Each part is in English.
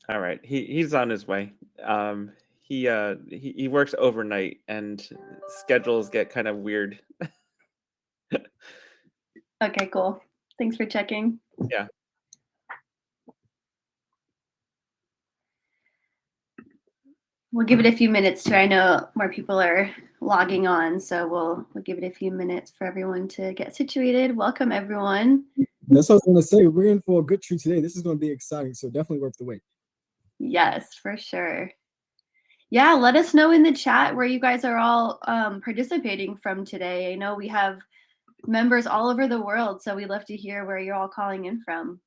All right. He's on his way. He works overnight and schedules get kind of weird. Okay, cool. Thanks for checking. Yeah. We'll give it a few minutes too. I know more people are logging on, so we'll give it a few minutes for everyone to get situated. Welcome, everyone. That's what I was going to say. We're in for a good treat today. This is going to be exciting, so definitely worth the wait. Yes, for sure. Yeah, let us know in the chat where you guys are all participating from today. I know we have members all over the world, so we'd love to hear where you're all calling in from.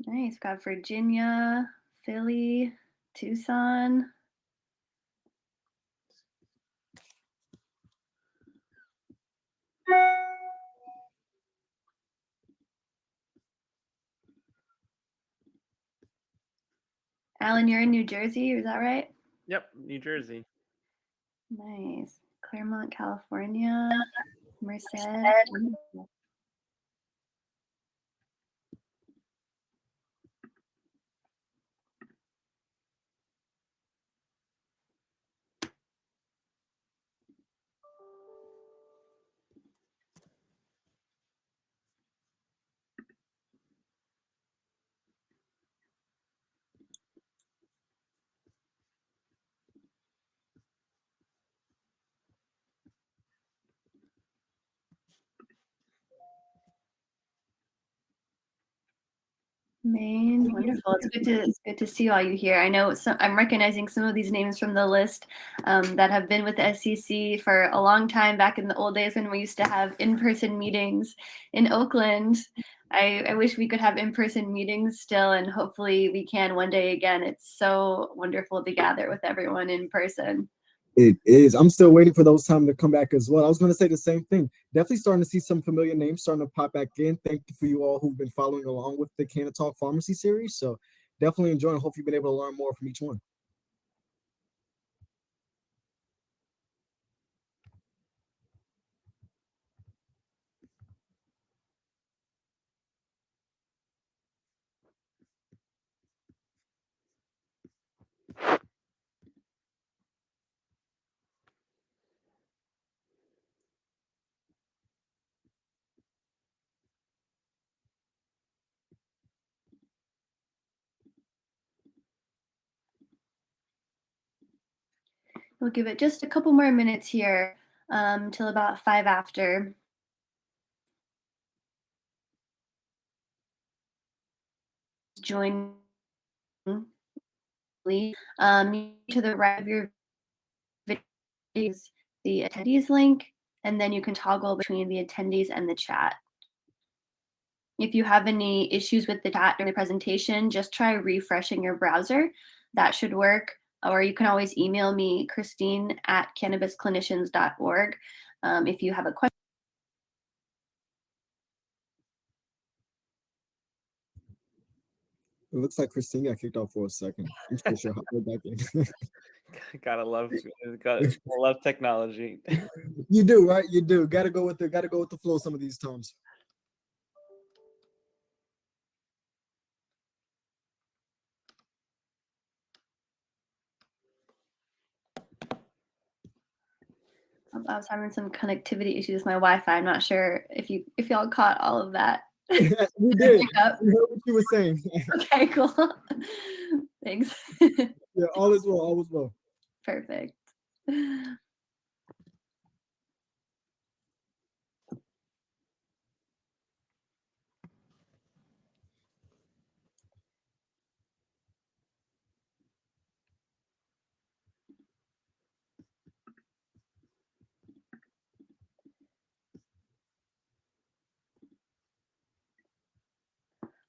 Nice. Got Virginia, Philly, Tucson. Alan, you're in New Jersey, is that right? Yep, New Jersey. Nice. Claremont, California, Merced. Wonderful. Maine, wonderful. It's good to see all you here. I know I'm recognizing some of these names from the list that have been with the SEC for a long time. Back in the old days when we used to have in-person meetings in Oakland, I wish we could have in-person meetings still, and hopefully we can one day again. It's so wonderful to gather with everyone in person. It is. I'm still waiting for those times to come back as well. I was going to say the same thing. Definitely starting to see some familiar names starting to pop back in. Thank you for you all who've been following along with the Canna Talk Pharmacy series. So definitely enjoying. Hope you've been able to learn more from each one. We'll give it just a couple more minutes here till about 5 after. Join to the right of your videos, the attendees link, and then you can toggle between the attendees and the chat. If you have any issues with the chat during the presentation, just try refreshing your browser. That should work. Or you can always email me, Christine@cannabisclinicians.org, if you have a question. It looks like Christine got kicked off for a second. I'm pretty sure hop right back in. Gotta love technology. You do, right? You do. Gotta go with the flow some of these times. I was having some connectivity issues with my Wi-Fi. I'm not sure if y'all caught all of that. We did. We heard what you were saying. Okay, cool. Thanks. Yeah, all is well. All is well. Perfect.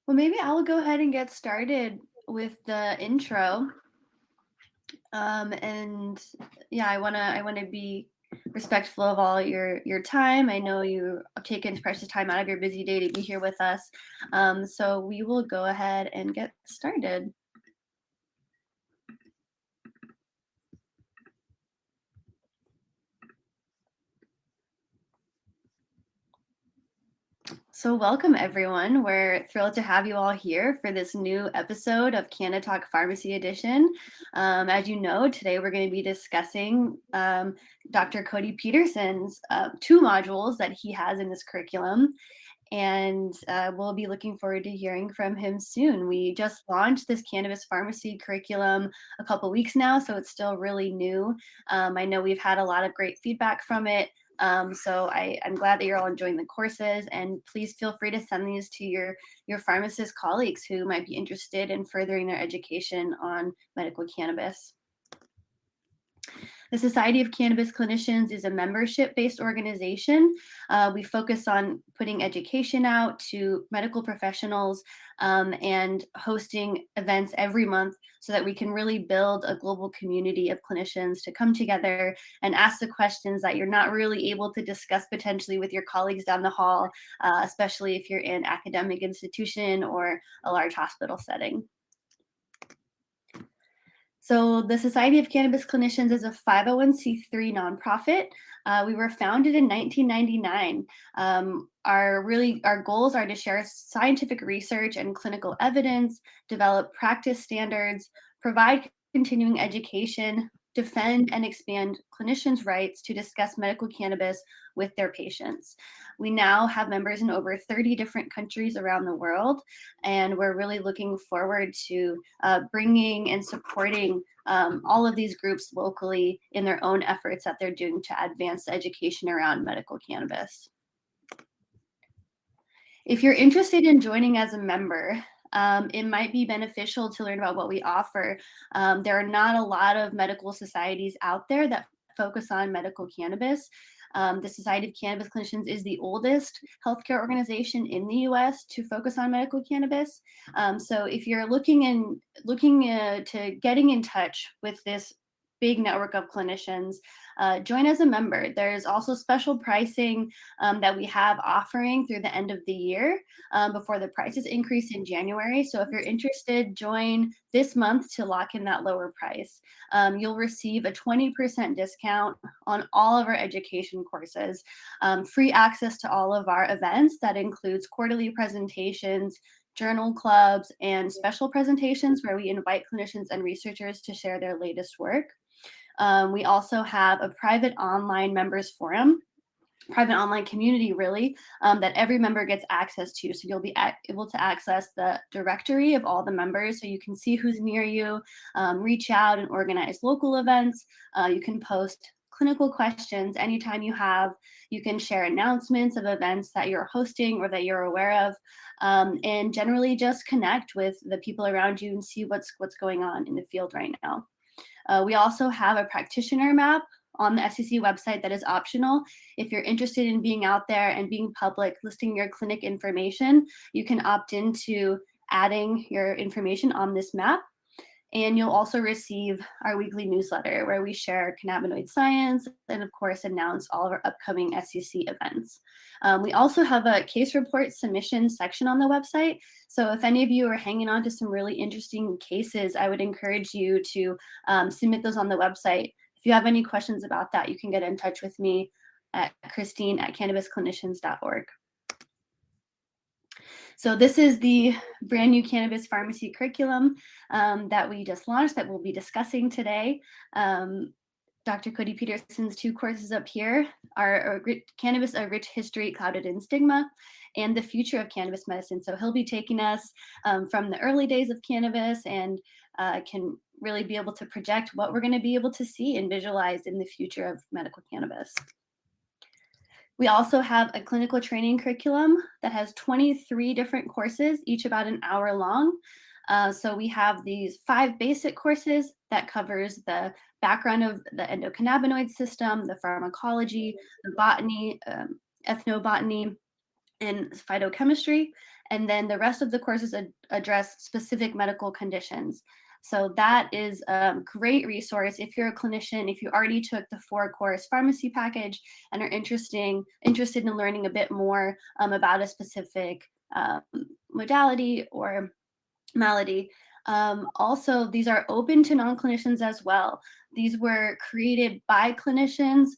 Well, maybe I'll go ahead and get started with the intro. And yeah, I wanna be respectful of all your time. I know you have taken precious time out of your busy day to be here with us. So we will go ahead and get started. So welcome everyone. We're thrilled to have you all here for this new episode of Canna Talk Pharmacy Edition. As you know, today we're going to be discussing Dr. Codi Peterson's 2 modules that he has in this curriculum. And we'll be looking forward to hearing from him soon. We just launched this cannabis pharmacy curriculum a couple weeks now, so it's still really new. I know we've had a lot of great feedback from it. So I'm glad that you're all enjoying the courses, and please feel free to send these to your pharmacist colleagues who might be interested in furthering their education on medical cannabis. The Society of Cannabis Clinicians is a membership-based organization. We focus on putting education out to medical professionals and hosting events every month so that we can really build a global community of clinicians to come together and ask the questions that you're not really able to discuss potentially with your colleagues down the hall, especially if you're in academic institution or a large hospital setting. So the Society of Cannabis Clinicians is a 501c3 nonprofit. We were founded in 1999. Our goals are to share scientific research and clinical evidence, develop practice standards, provide continuing education, defend and expand clinicians' rights to discuss medical cannabis with their patients. We now have members in over 30 different countries around the world, and we're really looking forward to bringing and supporting all of these groups locally in their own efforts that they're doing to advance the education around medical cannabis. If you're interested in joining as a member, it might be beneficial to learn about what we offer. There are not a lot of medical societies out there that focus on medical cannabis. The Society of Cannabis Clinicians is the oldest healthcare organization in the U.S. to focus on medical cannabis. So if you're looking to getting in touch with this big network of clinicians, join as a member. There's also special pricing that we have offering through the end of the year before the prices increase in January. So if you're interested, join this month to lock in that lower price. You'll receive a 20% discount on all of our education courses, free access to all of our events. That includes quarterly presentations, journal clubs, and special presentations where we invite clinicians and researchers to share their latest work. We also have a private online members forum, private online community really, that every member gets access to. So you'll be able to access the directory of all the members so you can see who's near you, reach out and organize local events. You can post clinical questions anytime you have. You can share announcements of events that you're hosting or that you're aware of, and generally just connect with the people around you and see what's going on in the field right now. We also have a practitioner map on the SCC website that is optional. If you're interested in being out there and being public, listing your clinic information, you can opt into adding your information on this map. And you'll also receive our weekly newsletter where we share cannabinoid science and, of course, announce all of our upcoming SCC events. We also have a case report submission section on the website. So if any of you are hanging on to some really interesting cases, I would encourage you to submit those on the website. If you have any questions about that, you can get in touch with me at Christine@cannabisclinicians.org. So this is the brand new cannabis pharmacy curriculum that we just launched that we'll be discussing today. Dr. Codi Peterson's 2 courses up here are Cannabis, A Rich History Clouded in Stigma, and The Future of Cannabis Medicine. So he'll be taking us from the early days of cannabis and can really be able to project what we're going to be able to see and visualize in the future of medical cannabis. We also have a clinical training curriculum that has 23 different courses, each about an hour long. So we have these 5 basic courses that covers the background of the endocannabinoid system, the pharmacology, the botany, ethnobotany, and phytochemistry. And then the rest of the courses address specific medical conditions. So that is a great resource if you're a clinician, if you already took the 4-course pharmacy package and are interested in learning a bit more about a specific modality or malady. Also, these are open to non-clinicians as well. These were created by clinicians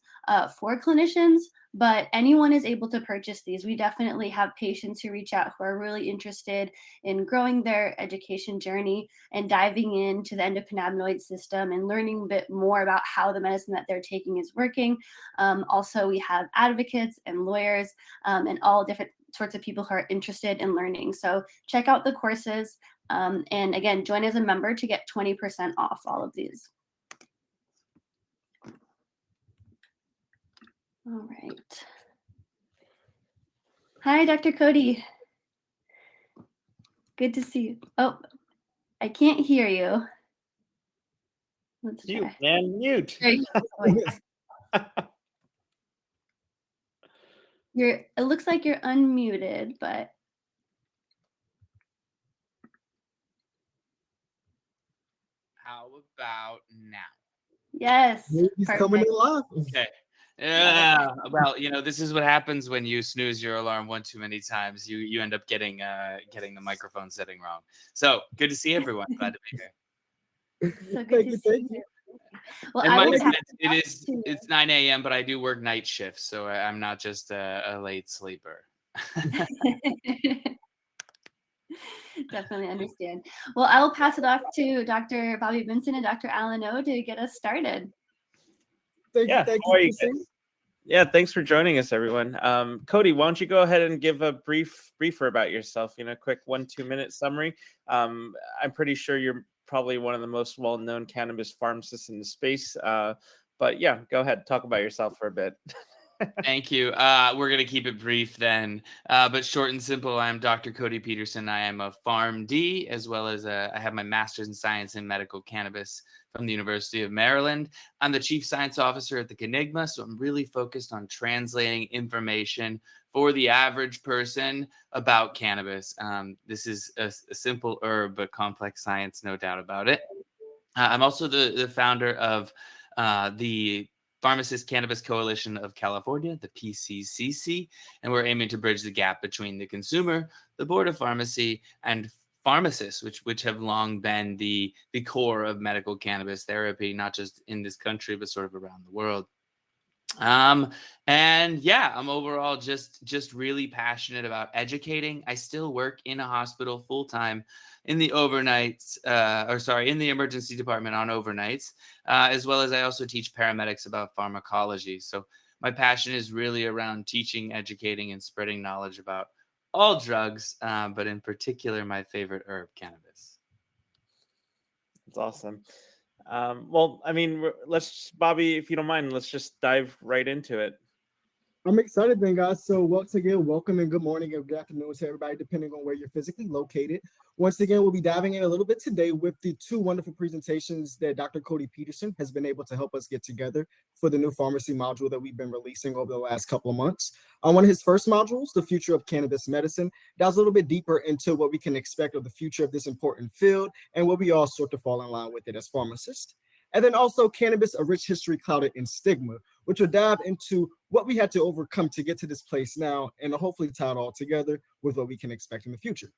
for clinicians, but anyone is able to purchase these. We definitely have patients who reach out who are really interested in growing their education journey and diving into the endocannabinoid system and learning a bit more about how the medicine that they're taking is working. Also, we have advocates and lawyers and all different sorts of people who are interested in learning. So check out the courses. And again, join as a member to get 20% off all of these. All right. Hi, Dr. Codi. Good to see you. Oh, I can't hear you. Let's Mute, try. man, mute. There you go. It looks like you're unmuted, but. How about now? Yes. He's coming in live. Okay. Yeah. Well, this is what happens when you snooze your alarm one too many times. You end up getting the microphone setting wrong. So good to see everyone. Glad to be here. So good to see you. Well, And I mind will you, it's 9 a.m., but I do work night shifts, so I'm not just a late sleeper. Definitely understand. Well, I will pass it off to Dr. Bobby Vincent and Dr. Alan O to get us started. Thank How are you guys? Yeah, thanks for joining us, everyone. Codi, why don't you go ahead and give a briefer about yourself? Quick 1-2 minute summary. I'm pretty sure you're probably one of the most well-known cannabis pharmacists in the space. But yeah, go ahead, talk about yourself for a bit. Thank you. We're going to keep it brief then, but short and simple. I'm Dr. Codi Peterson. I am a PharmD, as well as I have my master's in science in medical cannabis from the University of Maryland. I'm the chief science officer at the Canigma, so I'm really focused on translating information for the average person about cannabis. This is a simple herb, but complex science, no doubt about it. I'm also the founder of the Pharmacist Cannabis Coalition of California, the PCCC, and we're aiming to bridge the gap between the consumer, the board of pharmacy, and pharmacists, which have long been the core of medical cannabis therapy, not just in this country, but sort of around the world. And yeah, I'm overall just really passionate about educating. I still work in a hospital full time in the overnights, in the emergency department on overnights, as well as I also teach paramedics about pharmacology. So my passion is really around teaching, educating, and spreading knowledge about all drugs, but in particular, my favorite herb, cannabis. That's awesome. Well, I mean, Bobby, if you don't mind, let's just dive right into it. I'm excited then, guys. So once again, welcome and good morning and good afternoon to everybody, depending on where you're physically located. Once again, we'll be diving in a little bit today with the two wonderful presentations that Dr. Codi Peterson has been able to help us get together for the new pharmacy module that we've been releasing over the last couple of months. On one of his first modules, The Future of Cannabis Medicine, dives a little bit deeper into what we can expect of the future of this important field and what we all sort of fall in line with it as pharmacists. And then also Cannabis, A Rich History Clouded in Stigma, which will dive into what we had to overcome to get to this place now and hopefully tie it all together with what we can expect in the future.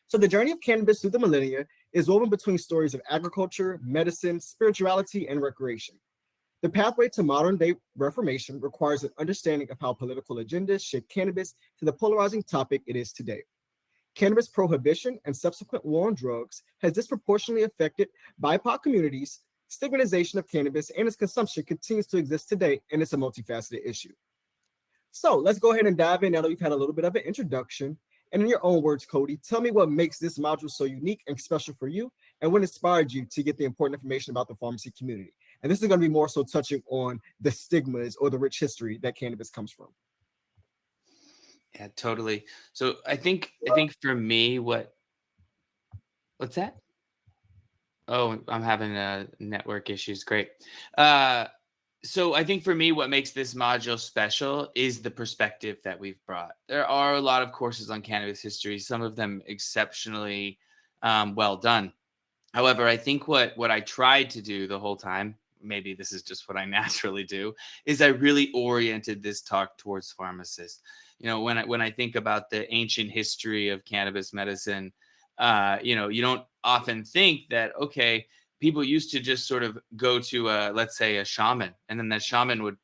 So the journey of cannabis through the millennia is woven between stories of agriculture, medicine, spirituality, and recreation. The pathway to modern-day reformation requires an understanding of how political agendas shape cannabis to the polarizing topic it is today. Cannabis prohibition and subsequent war on drugs has disproportionately affected BIPOC communities. Stigmatization of cannabis and its consumption continues to exist today, and it's a multifaceted issue. So let's go ahead and dive in now that we've had a little bit of an introduction. And in your own words, Codi, tell me what makes this module so unique and special for you, and what inspired you to get the important information about the pharmacy community. And this is going to be more so touching on the stigmas or the rich history that cannabis comes from. Yeah, totally. So I think for me, what's that? Oh, I'm having network issues. Great. So I think for me, what makes this module special is the perspective that we've brought. There are a lot of courses on cannabis history, some of them exceptionally well done. However, I think what I tried to do the whole time, maybe this is just what I naturally do, is I really oriented this talk towards pharmacists. When I think about the ancient history of cannabis medicine, you don't often think that, okay, people used to just sort of go to let's say a shaman, and then that shaman would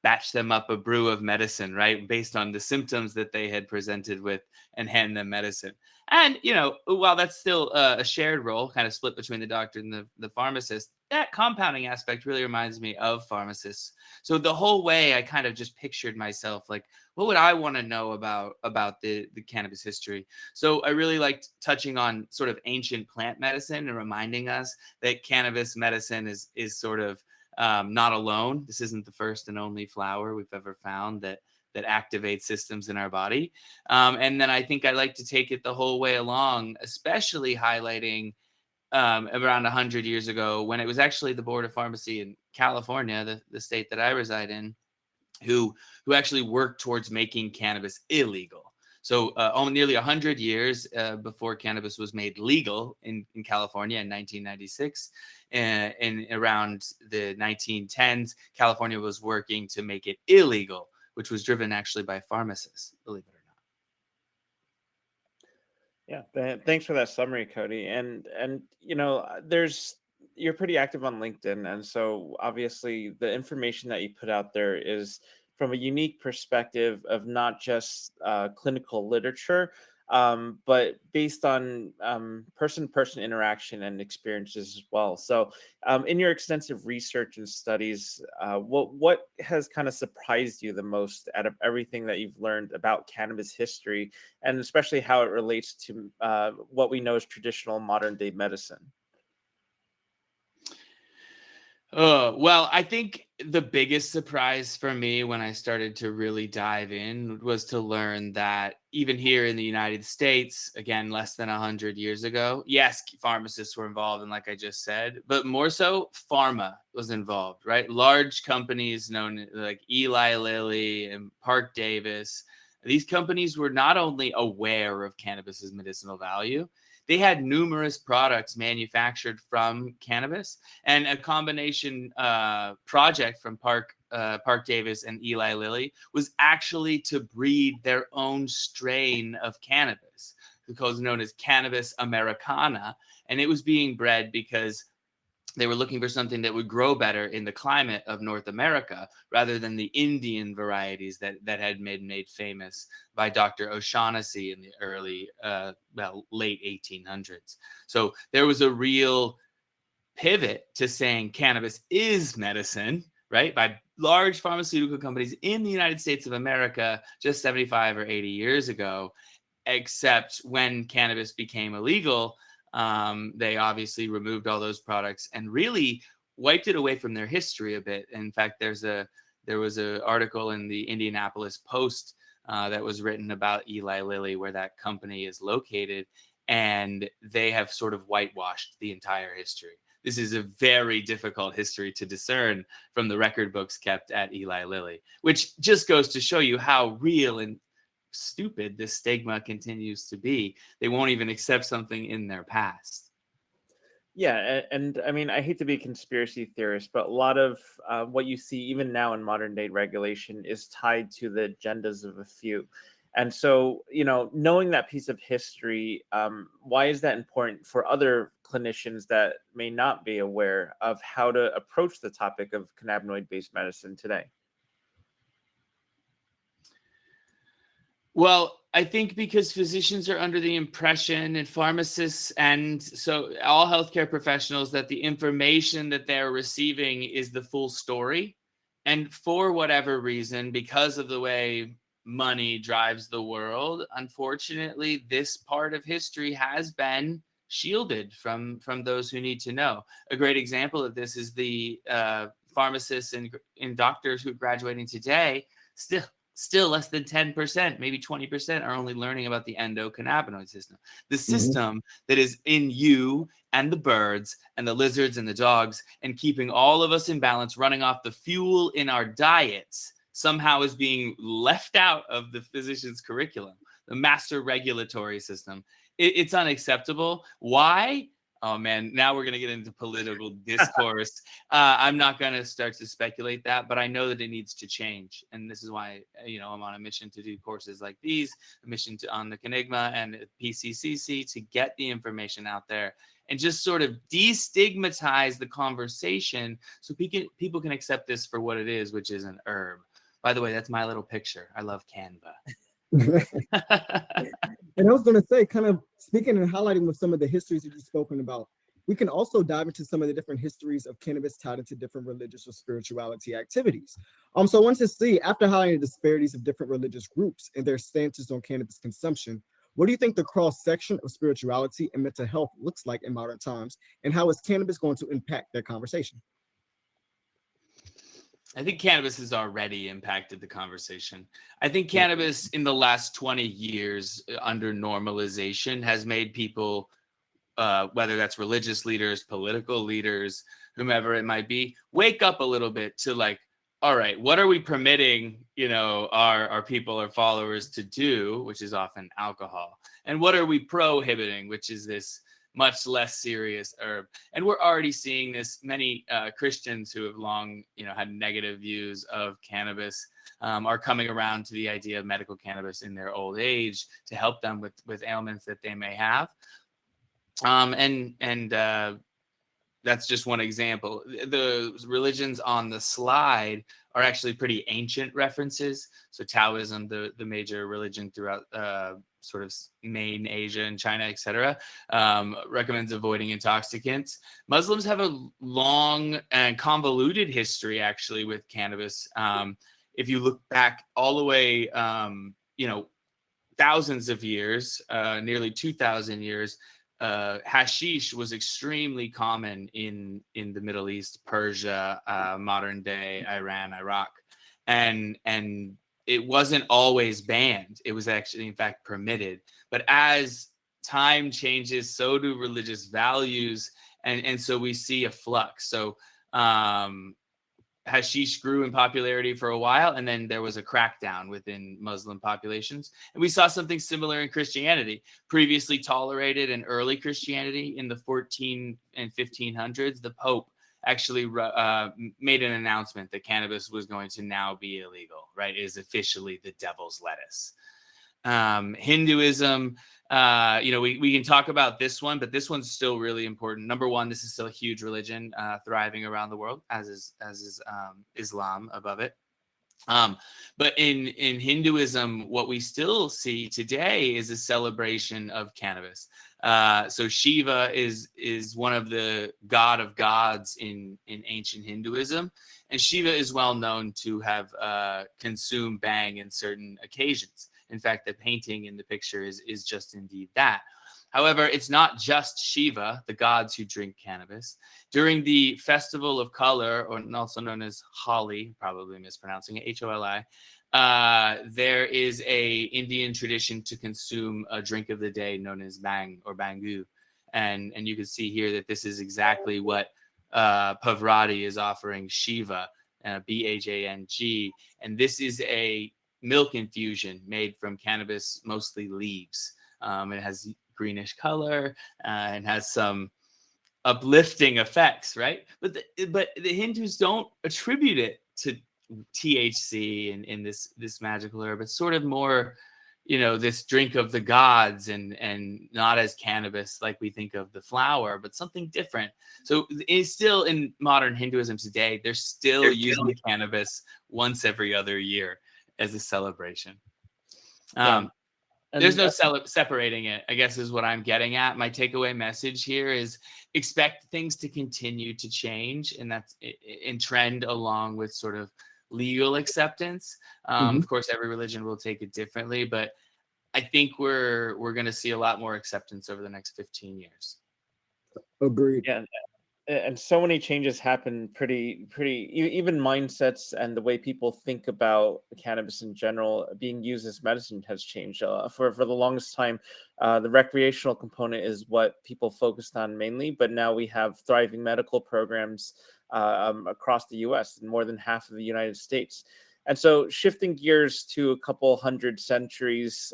batch them up a brew of medicine, right? Based on the symptoms that they had presented with, and hand them medicine. And, while that's still a shared role, kind of split between the doctor and the pharmacist, that compounding aspect really reminds me of pharmacists. So the whole way I kind of just pictured myself like, what would I want to know about the cannabis history? So I really liked touching on sort of ancient plant medicine and reminding us that cannabis medicine is sort of not alone. This isn't the first and only flower we've ever found that activates systems in our body. And then I think I like to take it the whole way along, especially highlighting around 100 years ago, when it was actually the Board of Pharmacy in California, the state that I reside in, who actually worked towards making cannabis illegal. So nearly 100 years before cannabis was made legal in California in 1996, and around the 1910s, California was working to make it illegal, which was driven actually by pharmacists, believe it or not. Yeah, thanks for that summary, Cody. And you're pretty active on LinkedIn, and so obviously the information that you put out there is from a unique perspective of not just clinical literature, but based on person-to-person interaction and experiences as well. So, in your extensive research and studies, what has kind of surprised you the most out of everything that you've learned about cannabis history, and especially how it relates to what we know as traditional modern day medicine? Well, I think the biggest surprise for me when I started to really dive in was to learn that even here in the United States, again, less than 100 years ago, yes, pharmacists were involved, and like I just said, but more so, pharma was involved, right? Large companies known like Eli Lilly and Park Davis. These companies were not only aware of cannabis's medicinal value, they had numerous products manufactured from cannabis, and a combination project from Park Davis and Eli Lilly was actually to breed their own strain of cannabis, because known as Cannabis Americana, and it was being bred because they were looking for something that would grow better in the climate of North America rather than the Indian varieties that had been made famous by Dr. O'Shaughnessy in the early, late 1800s. So there was a real pivot to saying cannabis is medicine, right, by large pharmaceutical companies in the United States of America just 75 or 80 years ago. Except when cannabis became illegal, they obviously removed all those products and really wiped it away from their history a bit. In fact, there was an article in the Indianapolis Post that was written about Eli Lilly, where that company is located, and they have sort of whitewashed the entire history. This is a very difficult history to discern from the record books kept at Eli Lilly, which just goes to show you how real and stupid this stigma continues to be. They won't even accept something in their past. Yeah, and I mean, I hate to be a conspiracy theorist, but a lot of what you see even now in modern day regulation is tied to the agendas of a few. And so, knowing that piece of history, why is that important for other clinicians that may not be aware of how to approach the topic of cannabinoid-based medicine today? Well, I think because physicians are under the impression, and pharmacists, and so all healthcare professionals, that the information that they're receiving is the full story. And for whatever reason, because of the way money drives the world, unfortunately, this part of history has been shielded from those who need to know. A great example of this is the pharmacists and doctors who are graduating today still less than 10%, maybe 20% are only learning about the endocannabinoid system, the system that is in you and the birds and the lizards and the dogs, and keeping all of us in balance, running off the fuel in our diets, somehow is being left out of the physician's curriculum, the master regulatory system. It's unacceptable. Why? Oh man, now we're gonna get into political discourse. I'm not gonna start to speculate that, but I know that it needs to change, and this is why I'm on a mission to do courses like these, a mission on the Kenigma and PCCC to get the information out there and just sort of destigmatize the conversation so people can accept this for what it is, which is an herb. By the way, that's my little picture. I love Canva. And I was going to say, kind of speaking and highlighting with some of the histories that you've spoken about, we can also dive into some of the different histories of cannabis tied into different religious or spirituality activities. So I wanted to see, after highlighting the disparities of different religious groups and their stances on cannabis consumption, what do you think the cross-section of spirituality and mental health looks like in modern times, and how is cannabis going to impact their conversation? I think cannabis has already impacted the conversation. I think cannabis in the last 20 years under normalization has made people, whether that's religious leaders, political leaders, whomever it might be, wake up a little bit to like, all right, what are we permitting, our people or followers to do, which is often alcohol, and what are we prohibiting, which is this much less serious herb. And we're already seeing this. Many Christians who have long, had negative views of cannabis are coming around to the idea of medical cannabis in their old age to help them with ailments that they may have. And that's just one example. The religions on the slide are actually pretty ancient references. So Taoism, the major religion throughout sort of main Asia and China, etc., recommends avoiding intoxicants. Muslims have a long and convoluted history actually with cannabis. If you look back all the way, thousands of years, nearly 2,000 years, hashish was extremely common in the Middle East, Persia, modern day Iran, Iraq, and it wasn't always banned. It was actually, in fact, permitted. But as time changes, so do religious values, and so we see a flux. So hashish grew in popularity for a while, and then there was a crackdown within Muslim populations. And we saw something similar in Christianity. Previously tolerated in early Christianity in the 14 and 1500s, the Pope actually made an announcement that cannabis was going to now be illegal, right? It is officially the devil's lettuce. Hinduism, we can talk about this one, but this one's still really important. Number one, this is still a huge religion thriving around the world, as is Islam above it. But in Hinduism, what we still see today is a celebration of cannabis. So Shiva is one of the god of gods in ancient Hinduism, and Shiva is well known to have consumed bhang in certain occasions. In fact, the painting in the picture is just indeed that. However, it's not just Shiva, the gods who drink cannabis. During the Festival of Color, or also known as Holi, probably mispronouncing it, Holi, there is a Indian tradition to consume a drink of the day known as bhang or bangu. And you can see here that this is exactly what Pavrati is offering Shiva, Bhang. And this is a milk infusion made from cannabis, mostly leaves. It has greenish color and has some uplifting effects, right? But the Hindus don't attribute it to THC in this magical herb. It's sort of more, this drink of the gods and not as cannabis like we think of the flower, but something different. So it's still in modern Hinduism today, they're still using cannabis once every other year as a celebration. There's no separating it, I guess, is what I'm getting at. My takeaway message here is expect things to continue to change, and that's in trend along with sort of legal acceptance. Of course, every religion will take it differently, but I think we're going to see a lot more acceptance over the next 15 years. Agreed. Yeah. And so many changes happen pretty even mindsets and the way people think about cannabis in general being used as medicine has changed. For the longest time, the recreational component is what people focused on mainly, but now we have thriving medical programs across the US in more than half of the United States. And so shifting gears to a couple centuries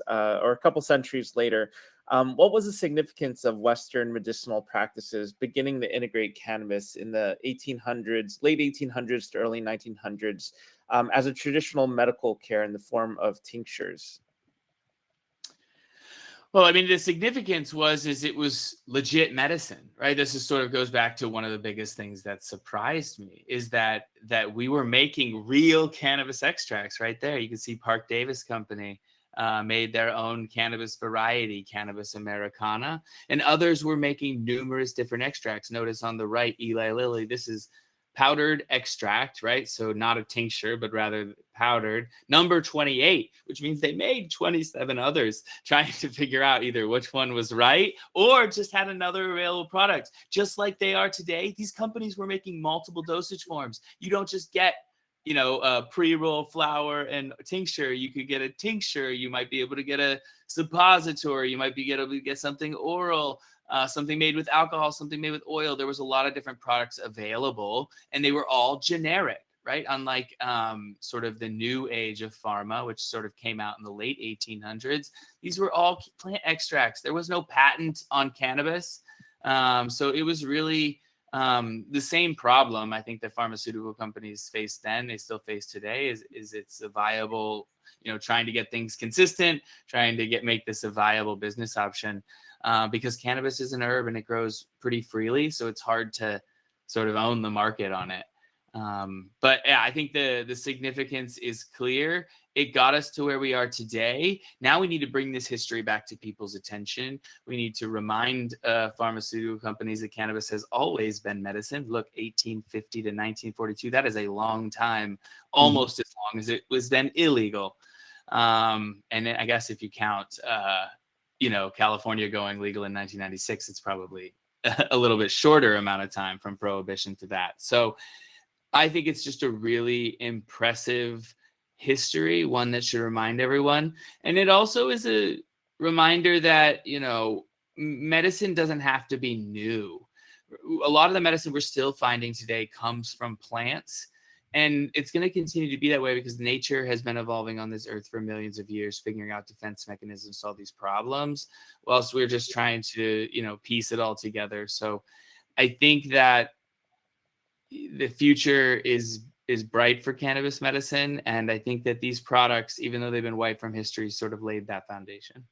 later, What was the significance of Western medicinal practices beginning to integrate cannabis in the 1800s, late 1800s to early 1900s, as a traditional medical care in the form of tinctures? Well, I mean, the significance is it was legit medicine, right? This is sort of goes back to one of the biggest things that surprised me is that we were making real cannabis extracts right there. You can see Park Davis Company made their own cannabis variety, Cannabis Americana, and others were making numerous different extracts. Notice on the right, Eli Lilly, this is powdered extract, right? So not a tincture, but rather powdered. Number 28, which means they made 27 others, trying to figure out either which one was right or just had another available product. Just like they are today, these companies were making multiple dosage forms. You don't just get a pre-roll flower and tincture. You could get a tincture. You might be able to get a suppository. You might be able to get something oral. Something made with alcohol, something made with oil. There was a lot of different products available, and they were all generic, right? Unlike sort of the new age of pharma, which sort of came out in the late 1800s. These were all plant extracts. There was no patent on cannabis. So it was really the same problem I think that pharmaceutical companies faced then, they still face today, is it's a viable, trying to get things consistent, trying to make this a viable business option. Because cannabis is an herb and it grows pretty freely, so it's hard to sort of own the market on it. But yeah, I think the significance is clear. It got us to where we are today. Now we need to bring this history back to people's attention. We need to remind pharmaceutical companies that cannabis has always been medicine. Look, 1850 to 1942, that is a long time, almost as long as it was then illegal. And I guess if you count California going legal in 1996, it's probably a little bit shorter amount of time from prohibition to that. So I think it's just a really impressive history, one that should remind everyone. And it also is a reminder that, medicine doesn't have to be new. A lot of the medicine we're still finding today comes from plants. And it's going to continue to be that way because nature has been evolving on this earth for millions of years, figuring out defense mechanisms to solve these problems, whilst we're just trying to, piece it all together. So I think that the future is bright for cannabis medicine. And I think that these products, even though they've been wiped from history, sort of laid that foundation.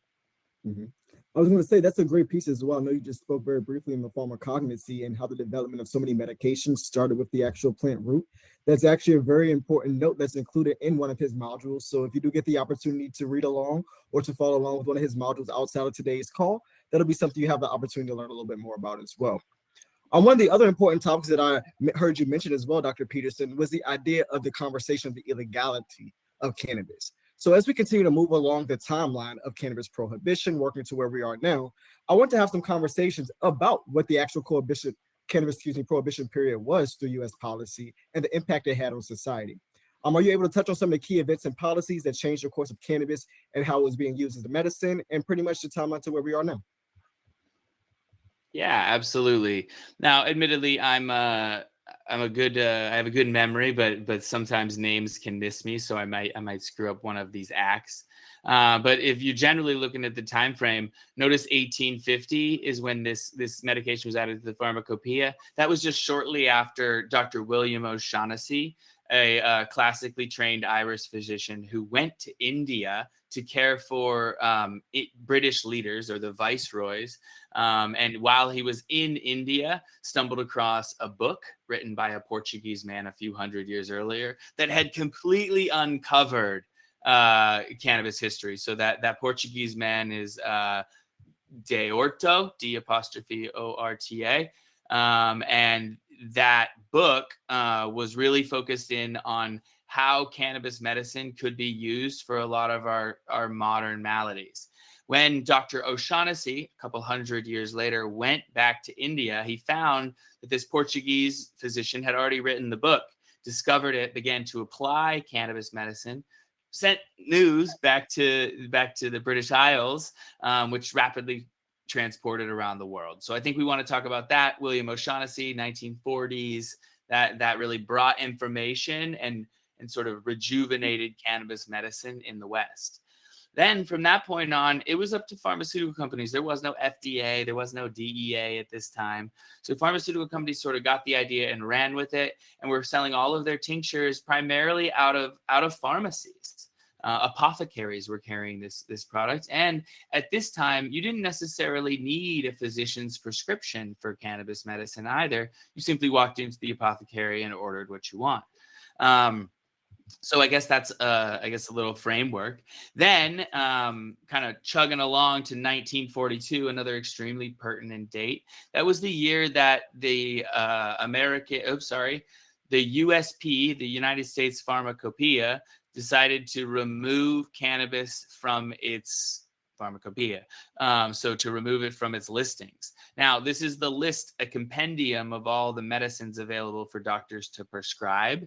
I was going to say that's a great piece as well. I know you just spoke very briefly in the pharmacognosy and how the development of so many medications started with the actual plant root. That's actually a very important note that's included in one of his modules. So if you do get the opportunity to read along or to follow along with one of his modules outside of today's call, that'll be something you have the opportunity to learn a little bit more about as well. One of the other important topics that I heard you mention as well, Dr. Peterson, was the idea of the conversation of the illegality of cannabis. So as we continue to move along the timeline of cannabis prohibition, working to where we are now, I want to have some conversations about what the actual prohibition period was through U.S. policy and the impact it had on society. Are you able to touch on some of the key events and policies that changed the course of cannabis and how it was being used as a medicine and pretty much the timeline to where we are now? Yeah, absolutely. Now, admittedly, I have a good memory, but sometimes names can miss me, so I might screw up one of these acts. But if you're generally looking at the time frame, notice 1850 is when this medication was added to the pharmacopoeia. That was just shortly after Dr. William O'Shaughnessy, a classically trained Irish physician who went to India to care for British leaders or the viceroys. And while he was in India, stumbled across a book written by a Portuguese man a few hundred years earlier that had completely uncovered cannabis history. So that Portuguese man is De Orto, D''O''Orta. And that book was really focused in on how cannabis medicine could be used for a lot of our modern maladies. When Dr. O'Shaughnessy, a couple hundred years later, went back to India, he found that this Portuguese physician had already written the book, discovered it, began to apply cannabis medicine, sent news back to the British Isles, which rapidly transported around the world. So I think we want to talk about that. William O'Shaughnessy, 1940s, that really brought information and sort of rejuvenated cannabis medicine in the West. Then from that point on, it was up to pharmaceutical companies. There was no FDA, there was no DEA at this time. So pharmaceutical companies sort of got the idea and ran with it, and were selling all of their tinctures primarily out of pharmacies. Apothecaries were carrying this product, and at this time, you didn't necessarily need a physician's prescription for cannabis medicine either. You simply walked into the apothecary and ordered what you want. So I guess that's a little framework. Then kind of chugging along to 1942, another extremely pertinent date. That was the year that the USP, the United States Pharmacopoeia, decided to remove cannabis from its pharmacopoeia. So to remove it from its listings. Now, this is the list, a compendium of all the medicines available for doctors to prescribe.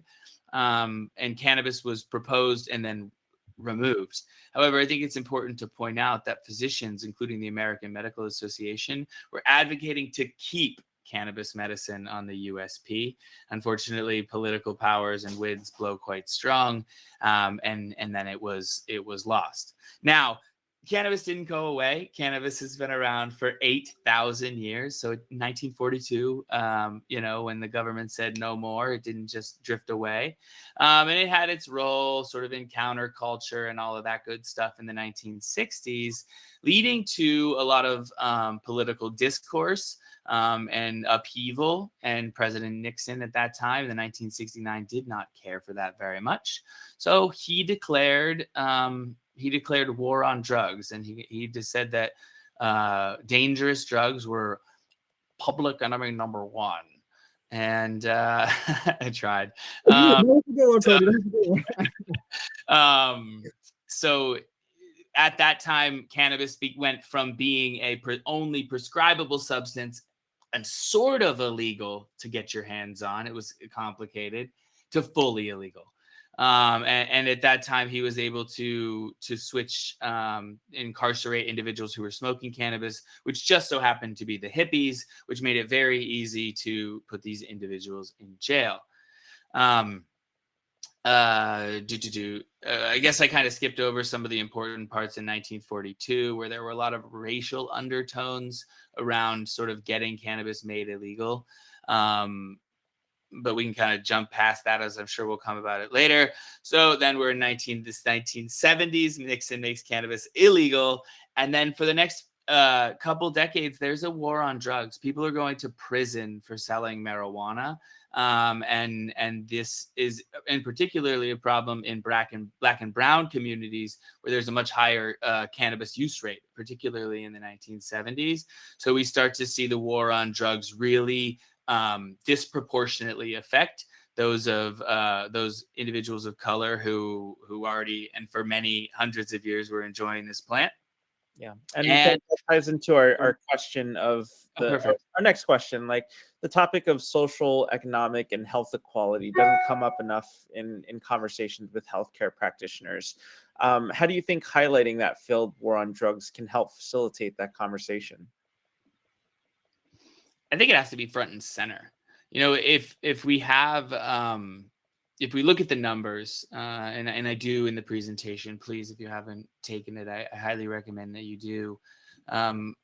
And cannabis was proposed and then removed. However, I think it's important to point out that physicians, including the American Medical Association, were advocating to keep cannabis medicine on the USP. Unfortunately, political powers and winds blow quite strong, and then it was lost. Now, cannabis didn't go away. Cannabis has been around for 8,000 years. So 1942, when the government said no more, it didn't just drift away. And it had its role sort of in counterculture and all of that good stuff in the 1960s, leading to a lot of political discourse and upheaval. And President Nixon at that time in 1969 did not care for that very much. So he declared war on drugs, and he just said that dangerous drugs were public enemy number one. And I tried. So at that time, cannabis went from being a only prescribable substance and sort of illegal to get your hands on. It was complicated, to fully illegal. And at that time, he was able to switch, incarcerate individuals who were smoking cannabis, which just so happened to be the hippies, which made it very easy to put these individuals in jail. I guess I kind of skipped over some of the important parts in 1942, where there were a lot of racial undertones around sort of getting cannabis made illegal. But we can kind of jump past that, as I'm sure we'll come about it later. So then we're in 1970s. Nixon makes cannabis illegal. And then for the next couple decades, there's a war on drugs. People are going to prison for selling marijuana. And this is in particularly a problem in black and brown communities, where there's a much higher cannabis use rate, particularly in the 1970s. So we start to see the war on drugs really disproportionately affect those individuals of color who already, and for many hundreds of years, were enjoying this plant. Yeah, and that ties into our question of our next question. Like, the topic of social, economic, and health equality doesn't come up enough in conversations with healthcare practitioners. How do you think highlighting that field, war on drugs, can help facilitate that conversation? I think it has to be front and center. If we have, if we look at the numbers, and I do in the presentation, please, if you haven't taken it, I highly recommend that you do.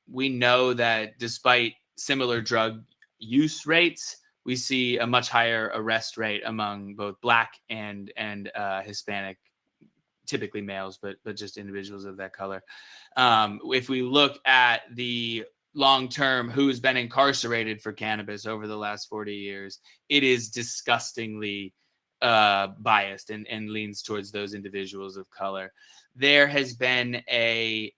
We know that despite similar drug use rates, we see a much higher arrest rate among both Black and Hispanic, typically males, but just individuals of that color. If we look at the long-term who's been incarcerated for cannabis over the last 40 years, it is disgustingly biased and leans towards those individuals of color. There has been a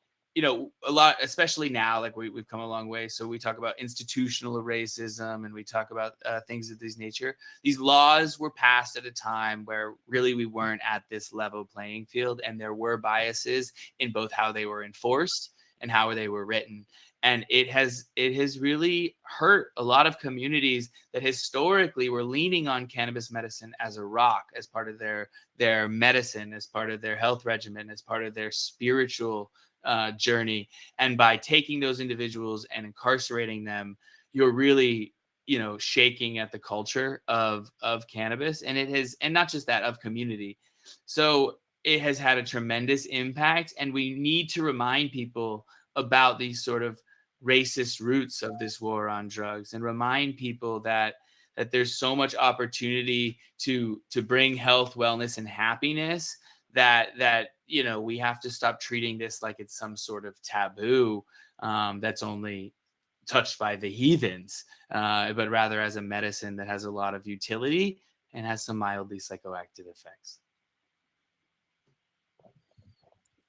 lot, especially now, like we've come a long way. So we talk about institutional racism, and we talk about things of this nature. These laws were passed at a time where really we weren't at this level playing field, and there were biases in both how they were enforced and how they were written. And it has really hurt a lot of communities that historically were leaning on cannabis medicine as a rock, as part of their medicine, as part of their health regimen, as part of their spiritual journey. And by taking those individuals and incarcerating them, you're really, shaking at the culture of cannabis. And it has, and not just that, of community. So it has had a tremendous impact, and we need to remind people about these sort of racist roots of this war on drugs, and remind people that there's so much opportunity to bring health, wellness, and happiness, that you know, we have to stop treating this like it's some sort of taboo that's only touched by the heathens, but rather as a medicine that has a lot of utility and has some mildly psychoactive effects.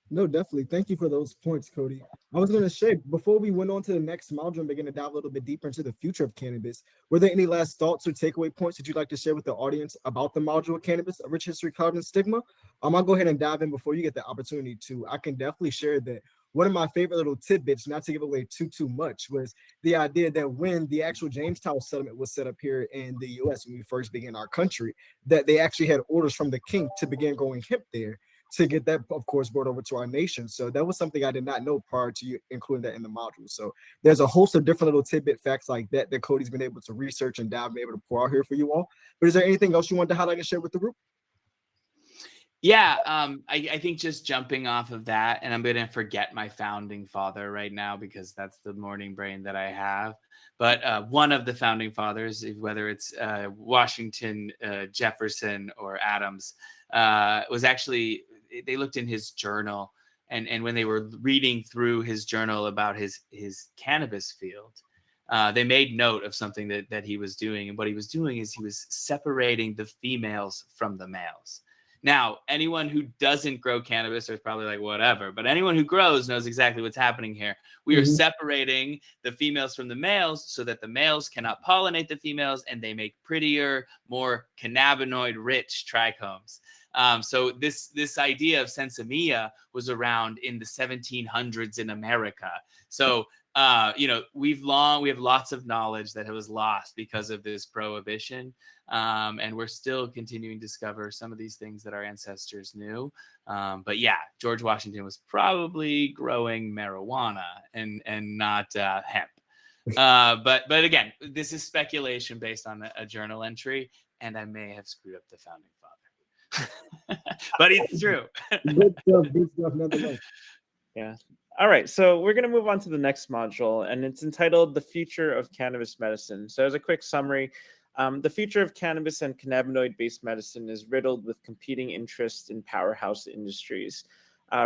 No, definitely. Thank you for those points, Cody. I was going to say, before we went on to the next module and begin to dive a little bit deeper into the future of cannabis, were there any last thoughts or takeaway points that you'd like to share with the audience about the module of cannabis, a rich history, cloud, and stigma? I'll go ahead and dive in before you get the opportunity to. I can definitely share that one of my favorite little tidbits, not to give away too much, was the idea that when the actual Jamestown settlement was set up here in the U.S., when we first began our country, that they actually had orders from the king to begin growing hemp there, to get that, of course, brought over to our nation. So that was something I did not know prior to you including that in the module. So there's a host of different little tidbit facts like that Cody's been able to research and dive, been able to pour out here for you all. But is there anything else you want to highlight and share with the group? Yeah, I think just jumping off of that, and I'm going to forget my founding father right now because that's the morning brain that I have. But one of the founding fathers, whether it's Washington, Jefferson, or Adams, was actually, they looked in his journal, and when they were reading through his journal about his cannabis field, they made note of something that he was doing. And what he was doing is he was separating the females from the males. Now, anyone who doesn't grow cannabis is probably like, whatever, but anyone who grows knows exactly what's happening here. We are separating the females from the males so that the males cannot pollinate the females, and they make prettier, more cannabinoid-rich trichomes. So this idea of sensimilla was around in the 1700s in America. So you know, we have lots of knowledge that was lost because of this prohibition, and we're still continuing to discover some of these things that our ancestors knew. But yeah, George Washington was probably growing marijuana and not hemp. But again, this is speculation based on a journal entry, and I may have screwed up the founding father. But it's true. Good stuff, nonetheless. Yeah. All right. So we're going to move on to the next module, and it's entitled The Future of Cannabis Medicine. So as a quick summary, the future of cannabis and cannabinoid-based medicine is riddled with competing interests in powerhouse industries.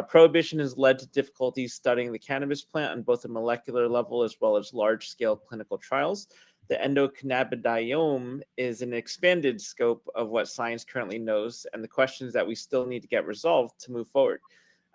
Prohibition has led to difficulties studying the cannabis plant on both a molecular level as well as large-scale clinical trials. The endocannabidiome is an expanded scope of what science currently knows and the questions that we still need to get resolved to move forward.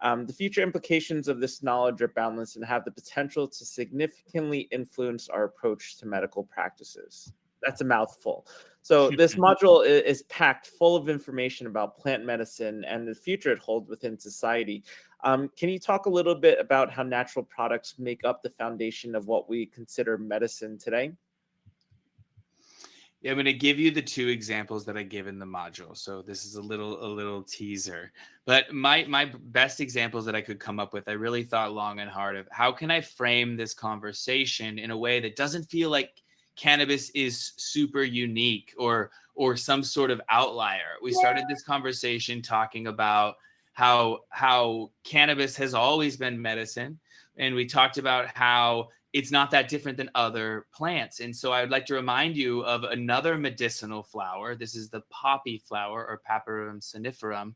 The future implications of this knowledge are boundless and have the potential to significantly influence our approach to medical practices. That's a mouthful. So this module is packed full of information about plant medicine and the future it holds within society. Can you talk a little bit about how natural products make up the foundation of what we consider medicine today? Yeah, I'm going to give you the two examples that I give in the module. So this is a little teaser. But my best examples that I could come up with, I really thought long and hard of how can I frame this conversation in a way that doesn't feel like cannabis is super unique or some sort of outlier. We started this conversation talking about how cannabis has always been medicine, and we talked about how it's not that different than other plants. And so I would like to remind you of another medicinal flower. This is the poppy flower, or Papyrus somniferum,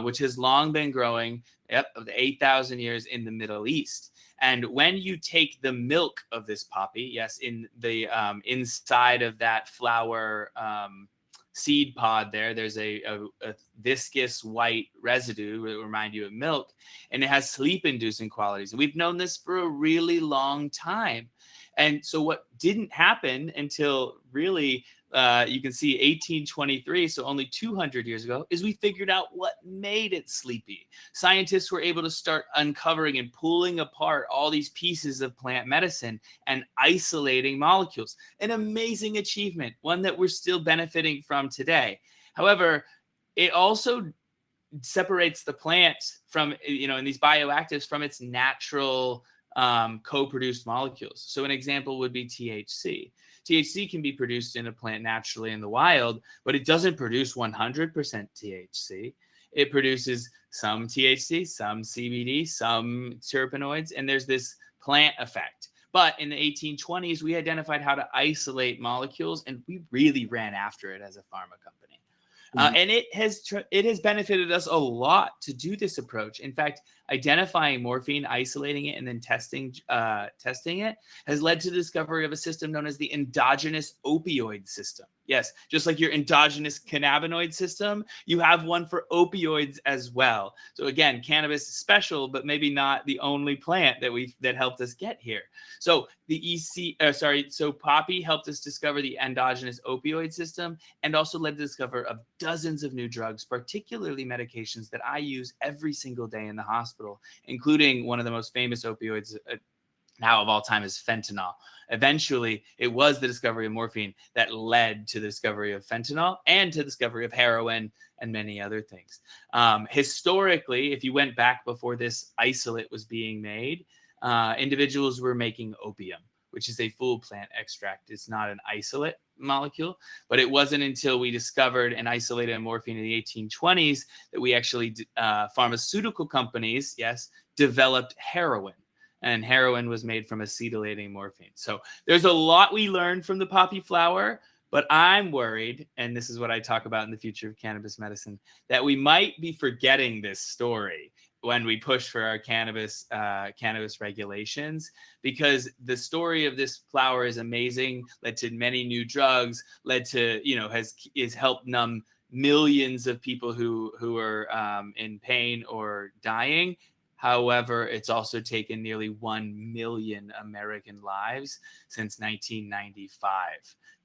which has long been growing of the 8,000 years in the Middle East. And when you take the milk of this poppy, yes, in the inside of that flower seed pod there's a viscous white residue that will remind you of milk, and it has sleep-inducing qualities. And we've known this for a really long time. And so what didn't happen until really, you can see 1823, so only 200 years ago, is we figured out what made it sleepy. Scientists were able to start uncovering and pulling apart all these pieces of plant medicine and isolating molecules. An amazing achievement, one that we're still benefiting from today. However, it also separates the plant from, and these bioactives from its natural co-produced molecules. So an example would be THC. THC can be produced in a plant naturally in the wild, but it doesn't produce 100% THC. It produces some THC, some CBD, some terpenoids, and there's this plant effect. But in the 1820s, we identified how to isolate molecules, and we really ran after it as a pharma company. And it has benefited us a lot to do this approach. In fact, identifying morphine, isolating it, and then testing it has led to the discovery of a system known as the endogenous opioid system. Yes, just like your endogenous cannabinoid system, you have one for opioids as well. So again, cannabis is special, but maybe not the only plant that helped us get here. So so poppy helped us discover the endogenous opioid system, and also led to the discovery of dozens of new drugs, particularly medications that I use every single day in the hospital, including one of the most famous opioids now of all time is fentanyl. Eventually, it was the discovery of morphine that led to the discovery of fentanyl and to the discovery of heroin and many other things. Historically, if you went back before this isolate was being made, individuals were making opium, which is a full plant extract. It's not an isolate molecule, but it wasn't until we discovered and isolated morphine in the 1820s that we actually, pharmaceutical companies, yes, developed heroin. And heroin was made from acetylating morphine. So there's a lot we learned from the poppy flower, but I'm worried, and this is what I talk about in the future of cannabis medicine, that we might be forgetting this story when we push for our cannabis regulations, because the story of this flower is amazing, led to many new drugs, led to, has helped numb millions of people who are in pain or dying. However, it's also taken nearly 1 million American lives since 1995,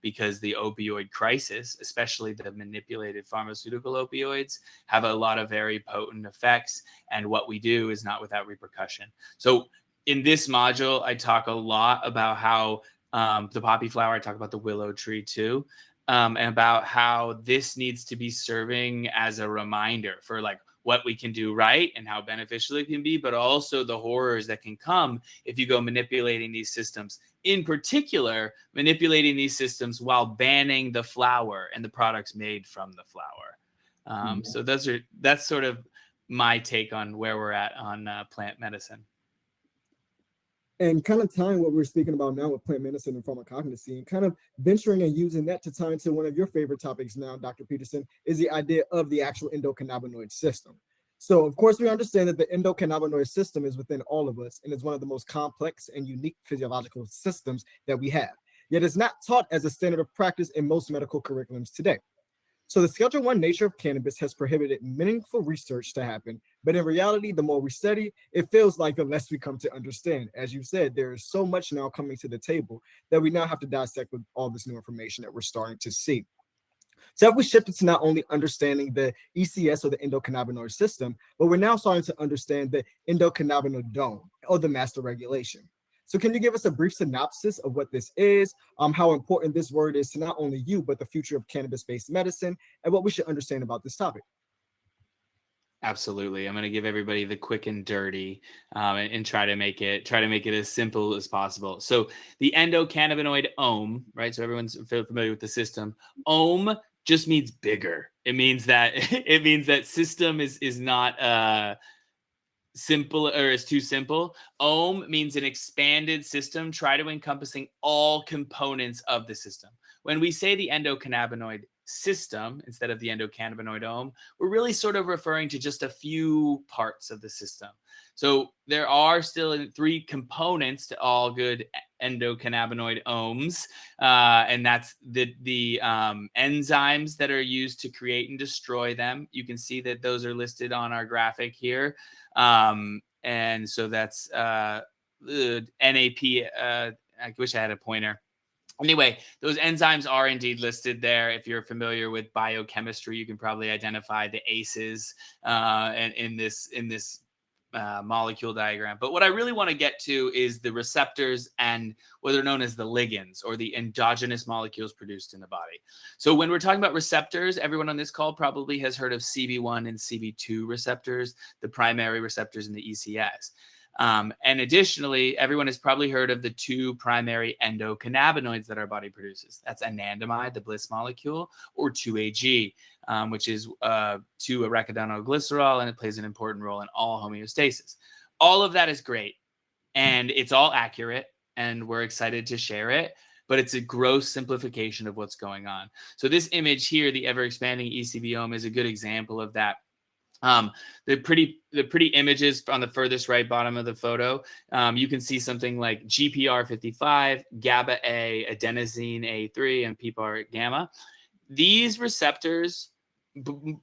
because the opioid crisis, especially the manipulated pharmaceutical opioids, have a lot of very potent effects. And what we do is not without repercussion. So in this module, I talk a lot about how the poppy flower, I talk about the willow tree too, and about how this needs to be serving as a reminder for like what we can do right and how beneficial it can be, but also the horrors that can come if you go manipulating these systems. In particular, manipulating these systems while banning the flower and the products made from the flower. So that's sort of my take on where we're at on plant medicine. And kind of tying what we're speaking about now with plant medicine and pharmacognosy, and kind of venturing and using that to tie into one of your favorite topics now, Dr. Peterson, is the idea of the actual endocannabinoid system. So, of course, we understand that the endocannabinoid system is within all of us and is one of the most complex and unique physiological systems that we have. Yet it's not taught as a standard of practice in most medical curriculums today. So the Schedule I nature of cannabis has prohibited meaningful research to happen, but in reality, the more we study, it feels like the less we come to understand. As you said, there is so much now coming to the table that we now have to dissect with all this new information that we're starting to see. So if we shifted to not only understanding the ECS or the endocannabinoid system, but we're now starting to understand the endocannabinoid dome or the master regulation. So can you give us a brief synopsis of what this is, how important this word is to not only you, but the future of cannabis-based medicine, and what we should understand about this topic? Absolutely. I'm going to give everybody the quick and dirty and try to make it as simple as possible. So the endocannabinoid ohm, right? So everyone's familiar with the system. Ohm just means bigger. It means that system is not simple or is too simple. Ohm means an expanded system, try to encompassing all components of the system. When we say the endocannabinoid system instead of the endocannabinoid ohm, we're really sort of referring to just a few parts of the system. So there are still 3 components to all good endocannabinoid ohms, and that's the enzymes that are used to create and destroy them. You can see that those are listed on our graphic here. And so that's NAP. I wish I had a pointer. Anyway, those enzymes are indeed listed there. If you're familiar with biochemistry, you can probably identify the ACEs and in this molecule diagram. But what I really want to get to is the receptors and what are known as the ligands, or the endogenous molecules produced in the body. So when we're talking about receptors, everyone on this call probably has heard of CB1 and CB2 receptors, the primary receptors in the ECS. And additionally, everyone has probably heard of the 2 primary endocannabinoids that our body produces. That's anandamide, the bliss molecule, or 2-AG. which is 2-arachidonoglycerol, and it plays an important role in all homeostasis. All of that is great, and it's all accurate, and we're excited to share it, but it's a gross simplification of what's going on. So this image here, the ever-expanding ECBome, is a good example of that. The pretty images on the furthest right bottom of the photo, you can see something like GPR55, GABA A, adenosine A3, and PPAR gamma. These receptors,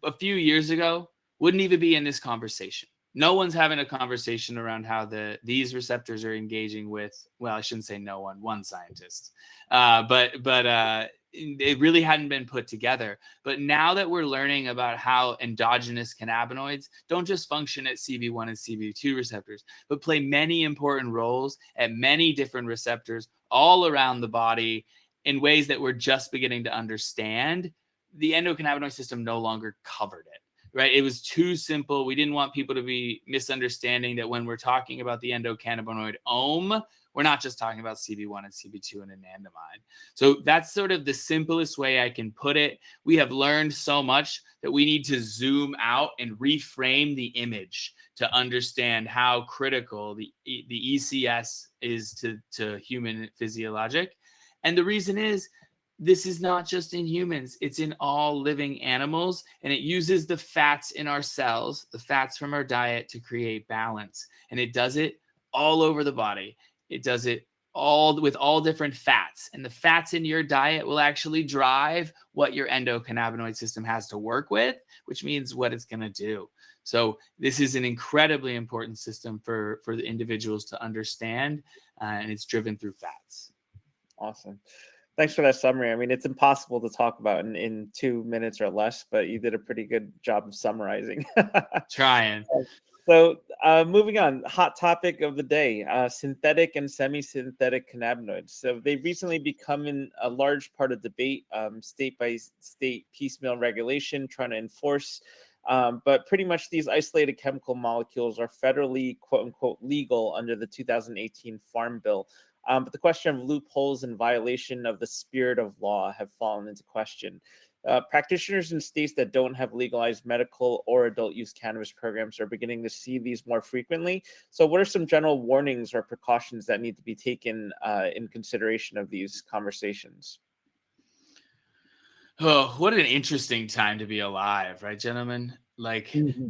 a few years ago, wouldn't even be in this conversation. No one's having a conversation around how these receptors are engaging with, well, I shouldn't say no one scientist, but it really hadn't been put together. But now that we're learning about how endogenous cannabinoids don't just function at CB1 and CB2 receptors, but play many important roles at many different receptors all around the body in ways that we're just beginning to understand, the endocannabinoid system no longer covered it. Right? It was too simple. We didn't want people to be misunderstanding that when we're talking about the endocannabinoid ohm, we're not just talking about CB1 and CB2 and anandamide. So that's sort of the simplest way I can put it. We have learned so much that we need to zoom out and reframe the image to understand how critical the ECS is to human physiologic. And the reason is, this is not just in humans, it's in all living animals, and it uses the fats in our cells, the fats from our diet, to create balance. And it does it all over the body. It does it all with all different fats, and the fats in your diet will actually drive what your endocannabinoid system has to work with, which means what it's going to do. So this is an incredibly important system for the individuals to understand, and it's driven through fats. Awesome. Thanks for that summary. I mean, it's impossible to talk about in 2 minutes or less, but you did a pretty good job of summarizing. Trying. So moving on, hot topic of the day, synthetic and semi-synthetic cannabinoids. So they've recently become a large part of debate, state by state piecemeal regulation, trying to enforce. But pretty much these isolated chemical molecules are federally, quote unquote, legal under the 2018 Farm Bill. But the question of loopholes and violation of the spirit of law have fallen into question. Practitioners in states that don't have legalized medical or adult use cannabis programs are beginning to see these more frequently. So what are some general warnings or precautions that need to be taken in consideration of these conversations? Oh, what an interesting time to be alive, right, gentlemen? Like, Mhm.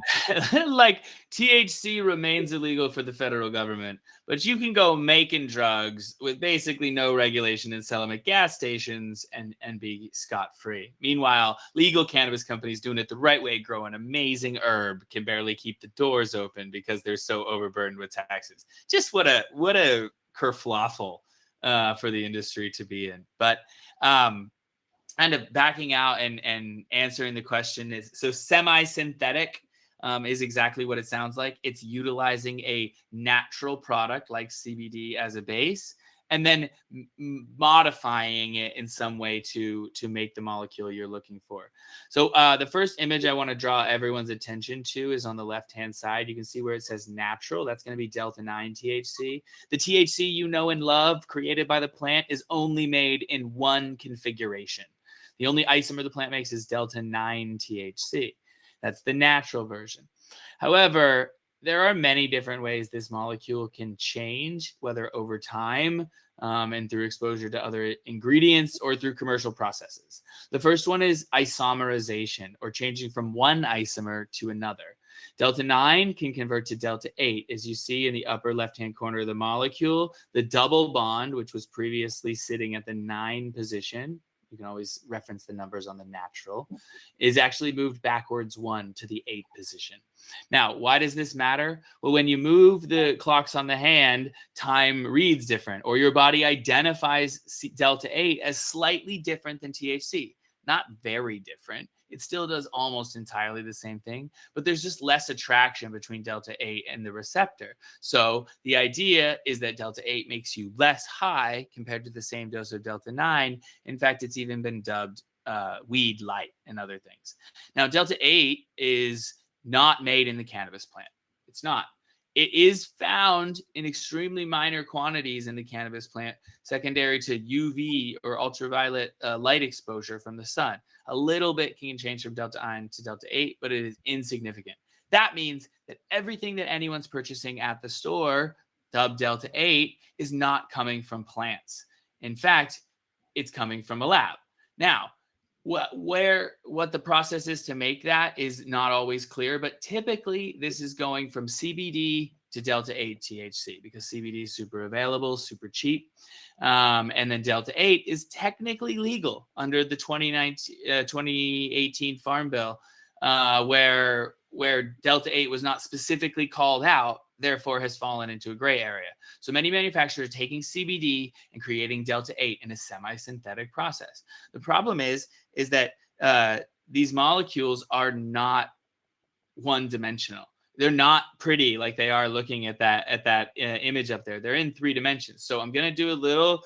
like THC remains illegal for the federal government, but you can go making drugs with basically no regulation and sell them at gas stations and be scot-free. Meanwhile, legal cannabis companies doing it the right way, grow an amazing herb, can barely keep the doors open because they're so overburdened with taxes. Just what a kerfluffle for the industry to be in. But kind of backing out and answering the question is, so semi-synthetic is exactly what it sounds like. It's utilizing a natural product like CBD as a base, and then modifying it in some way to make the molecule you're looking for. So the first image I want to draw everyone's attention to is on the left-hand side. You can see where it says natural. That's going to be delta-9 THC. The THC you know and love, created by the plant, is only made in one configuration. The only isomer the plant makes is delta-9 THC. That's the natural version. However, there are many different ways this molecule can change, whether over time and through exposure to other ingredients or through commercial processes. The first one is isomerization, or changing from one isomer to another. Delta-9 can convert to delta-8. As you see in the upper left-hand corner of the molecule, the double bond, which was previously sitting at the 9 position, you can always reference the numbers on the natural, is actually moved backwards 1 to the 8 position. Now, why does this matter? Well, when you move the clocks on the hand, time reads different, or your body identifies delta-8 as slightly different than THC. Not very different. It still does almost entirely the same thing, but there's just less attraction between delta-8 and the receptor. So the idea is that delta-8 makes you less high compared to the same dose of delta-9. In fact, it's even been dubbed weed light and other things. Now, delta-8 is not made in the cannabis plant. It's not. It is found in extremely minor quantities in the cannabis plant, secondary to UV or ultraviolet light exposure from the sun. A little bit can change from delta 9 to delta 8, but it is insignificant. That means that everything that anyone's purchasing at the store, dubbed delta 8, is not coming from plants. In fact, it's coming from a lab. Now, what the process is to make that is not always clear, but typically this is going from CBD to delta 8 THC, because CBD is super available, super cheap. And then delta 8 is technically legal under the 2018 Farm Bill, where delta 8 was not specifically called out, therefore has fallen into a gray area. So many manufacturers are taking CBD and creating delta 8 in a semi-synthetic process. The problem is that these molecules are not one-dimensional. They're not pretty like they are looking at that image up there. They're in 3 dimensions. So I'm going to do a little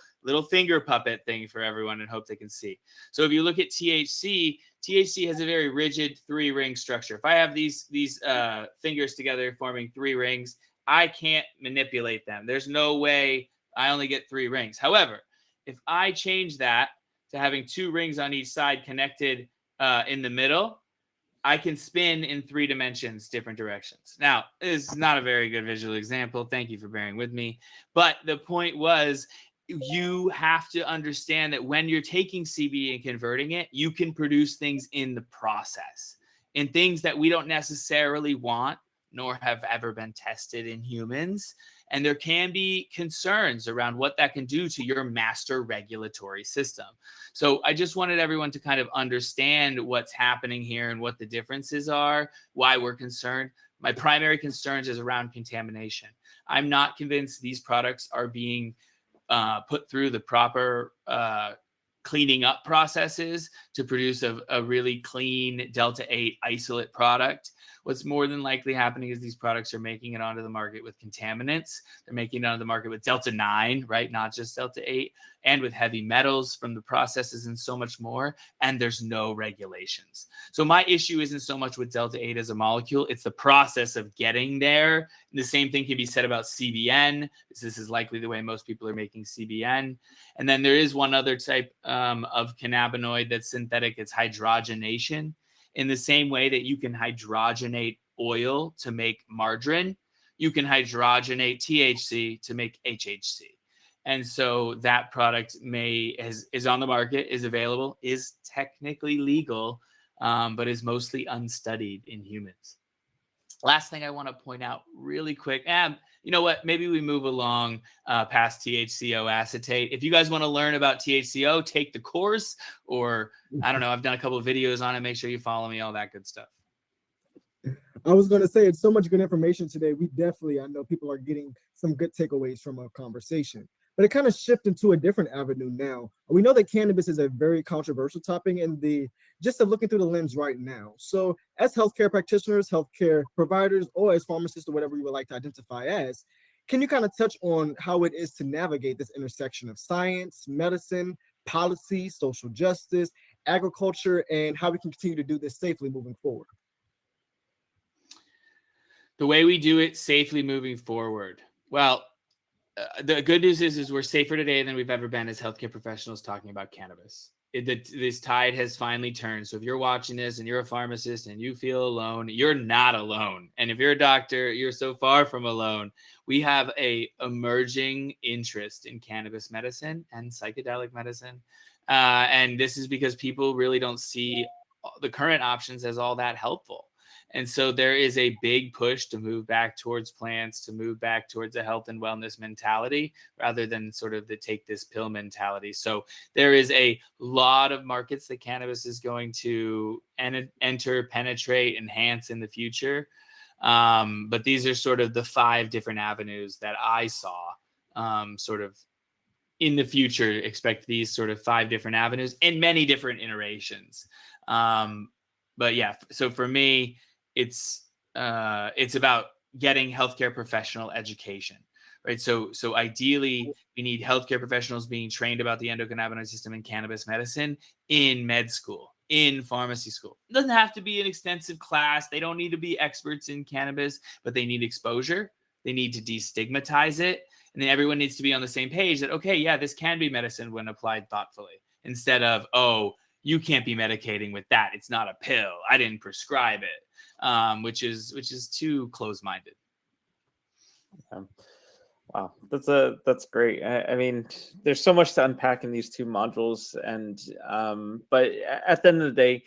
finger puppet thing for everyone and hope they can see. So if you look at THC has a very rigid 3-ring structure. If I have these fingers together forming 3 rings, I can't manipulate them. There's no way I only get 3 rings. However, if I change that to having 2 rings on each side connected in the middle, I can spin in 3 dimensions, different directions. Now, it's not a very good visual example. Thank you for bearing with me. But the point was, you have to understand that when you're taking CBD and converting it, you can produce things in the process, and things that we don't necessarily want, nor have ever been tested in humans. And there can be concerns around what that can do to your master regulatory system. So I just wanted everyone to kind of understand what's happening here and what the differences are, why we're concerned. My primary concerns is around contamination. I'm not convinced these products are being put through the proper cleaning up processes to produce a really clean delta 8 isolate product. What's more than likely happening is these products are making it onto the market with contaminants. They're making it onto the market with delta 9, right? Not just delta 8, and with heavy metals from the processes and so much more. And there's no regulations. So my issue isn't so much with delta 8 as a molecule. It's the process of getting there. And the same thing can be said about CBN. This is likely the way most people are making CBN. And then there is one other type of cannabinoid that's synthetic. It's hydrogenation. In the same way that you can hydrogenate oil to make margarine, you can hydrogenate THC to make HHC. And so that product is on the market, is available, is technically legal, but is mostly unstudied in humans. Last thing I want to point out really quick, you know what? Maybe we move along past THCO acetate. If you guys want to learn about THCO, take the course, or I don't know, I've done a couple of videos on it. Make sure you follow me, all that good stuff. I was going to say, it's so much good information today. I know people are getting some good takeaways from our conversation. But it kind of shifts into a different avenue now. We know that cannabis is a very controversial topic just looking through the lens right now. So as healthcare practitioners, healthcare providers, or as pharmacists, or whatever you would like to identify as, can you kind of touch on how it is to navigate this intersection of science, medicine, policy, social justice, agriculture, and how we can continue to do this safely moving forward? The way we do it safely moving forward. Well, the good news is we're safer today than we've ever been as healthcare professionals talking about cannabis. This tide has finally turned. So if you're watching this and you're a pharmacist and you feel alone, you're not alone. And if you're a doctor, you're so far from alone. We have a emerging interest in cannabis medicine and psychedelic medicine. And this is because people really don't see the current options as all that helpful. And so there is a big push to move back towards plants, to move back towards a health and wellness mentality rather than sort of the take this pill mentality. So there is a lot of markets that cannabis is going to enter, penetrate, enhance in the future. But these are sort of the 5 different avenues that I saw sort of in the future. Expect these sort of 5 different avenues in many different iterations. But yeah, so for me, it's about getting healthcare professional education, right? So ideally, we need healthcare professionals being trained about the endocannabinoid system in cannabis medicine in med school, in pharmacy school. It doesn't have to be an extensive class. They don't need to be experts in cannabis, but they need exposure. They need to destigmatize it. And then everyone needs to be on the same page that, okay, yeah, this can be medicine when applied thoughtfully, instead of, oh, you can't be medicating with that. It's not a pill. I didn't prescribe it, which is too close-minded. Wow, that's great. I mean, there's so much to unpack in these two modules, and but at the end of the day,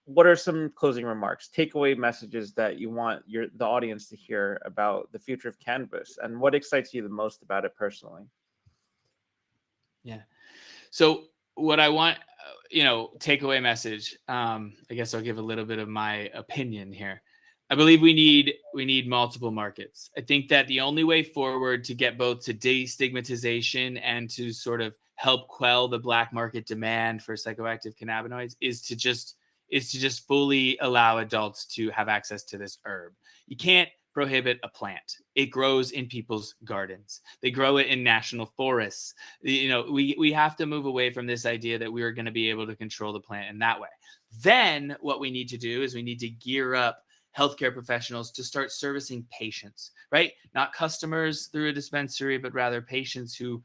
what are some closing remarks, takeaway messages that you want the audience to hear about the future of cannabis, and what excites you the most about it personally? Yeah. So what I want, takeaway message. I guess I'll give a little bit of my opinion here. I believe we need multiple markets. I think that the only way forward to get both to destigmatization and to sort of help quell the black market demand for psychoactive cannabinoids is to just fully allow adults to have access to this herb. You can't prohibit a plant. It grows in people's gardens. They grow it in national forests. We have to move away from this idea that we are going to be able to control the plant in that way. Then what we need to do is we need to gear up healthcare professionals to start servicing patients, right? Not customers through a dispensary, but rather patients who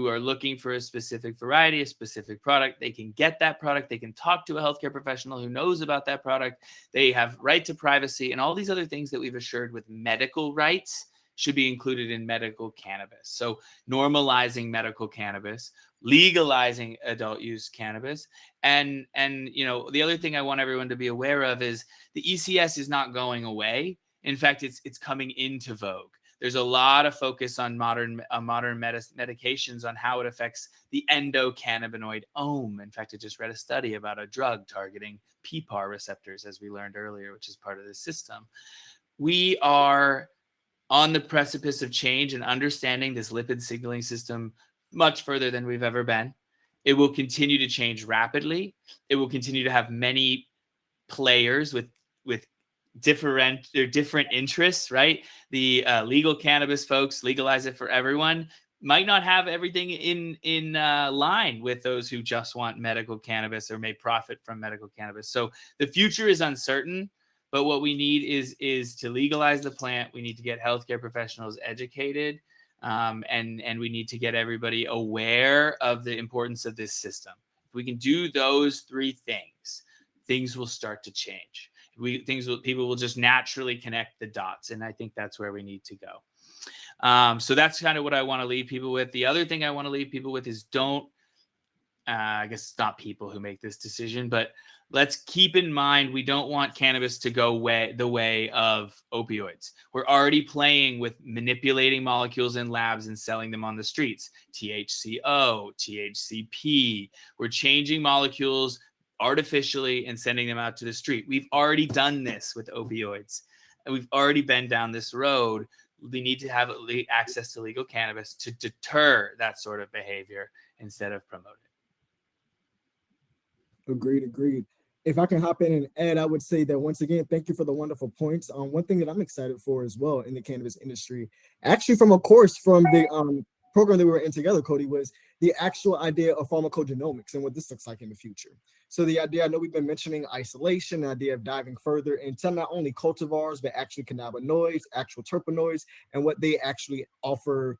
are looking for a specific variety, a specific product. They can get that product. They can talk to a healthcare professional who knows about that product. They have right to privacy, and all these other things that we've assured with medical rights should be included in medical cannabis. So normalizing medical cannabis, legalizing adult use cannabis. And the other thing I want everyone to be aware of is the ECS is not going away. In fact, it's coming into vogue. There's a lot of focus on modern medications, on how it affects the endocannabinoid ohm. In fact, I just read a study about a drug targeting PPAR receptors, as we learned earlier, which is part of the system. We are on the precipice of change and understanding this lipid signaling system much further than we've ever been. It will continue to change rapidly. It will continue to have many players with different interests, right? The legal cannabis folks, legalize it for everyone, might not have everything in line with those who just want medical cannabis or may profit from medical cannabis. So the future is uncertain, but what we need is to legalize the plant. We need to get healthcare professionals educated, and we need to get everybody aware of the importance of this system. If we can do those three things, things will start to change. People will just naturally connect the dots, and I think that's where we need to go. So that's kind of what I want to leave people with. The other thing I want to leave people with is I guess it's not people who make this decision, but let's keep in mind, we don't want cannabis to go the way of opioids. We're already playing with manipulating molecules in labs and selling them on the streets. THCO, THCP. We're changing molecules artificially and sending them out to the street. We've already done this with opioids, and we've already been down this road. We need to have access to legal cannabis to deter that sort of behavior instead of promote it. Agreed. If I can hop in and add, I would say that once again, thank you for the wonderful points. One thing that I'm excited for as well in the cannabis industry, actually from a course from the program that we were in together, Codi, was the actual idea of pharmacogenomics and what this looks like in the future. So the idea, I know we've been mentioning isolation, the idea of diving further into not only cultivars, but actually cannabinoids, actual terpenoids, and what they actually offer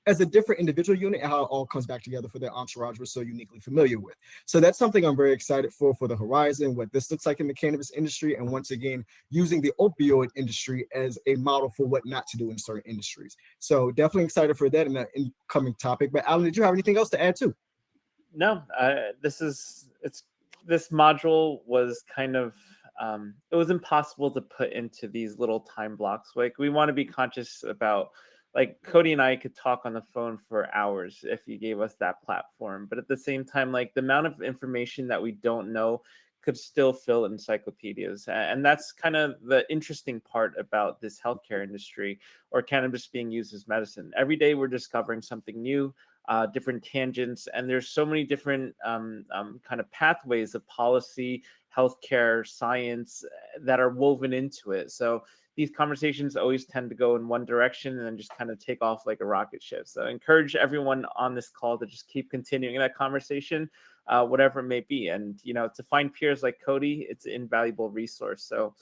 as a different individual unit, and how it all comes back together for their entourage we're so uniquely familiar with. So that's something I'm very excited for the horizon, what this looks like in the cannabis industry, and once again, using the opioid industry as a model for what not to do in certain industries. So definitely excited for that in the incoming topic. But Alan, did you have anything else to add too? No, this module was kind of it was impossible to put into these little time blocks. Like, we want to be conscious about, like, Codi and I could talk on the phone for hours if you gave us that platform. But at the same time, like, the amount of information that we don't know could still fill encyclopedias. And that's kind of the interesting part about this healthcare industry, or cannabis being used as medicine. Every day we're discovering something new, different tangents, and there's so many different kind of pathways of policy, healthcare, science that are woven into it. So these conversations always tend to go in one direction and then just kind of take off like a rocket ship. So I encourage everyone on this call to just keep continuing that conversation, whatever it may be. And, to find peers like Codi, it's an invaluable resource. So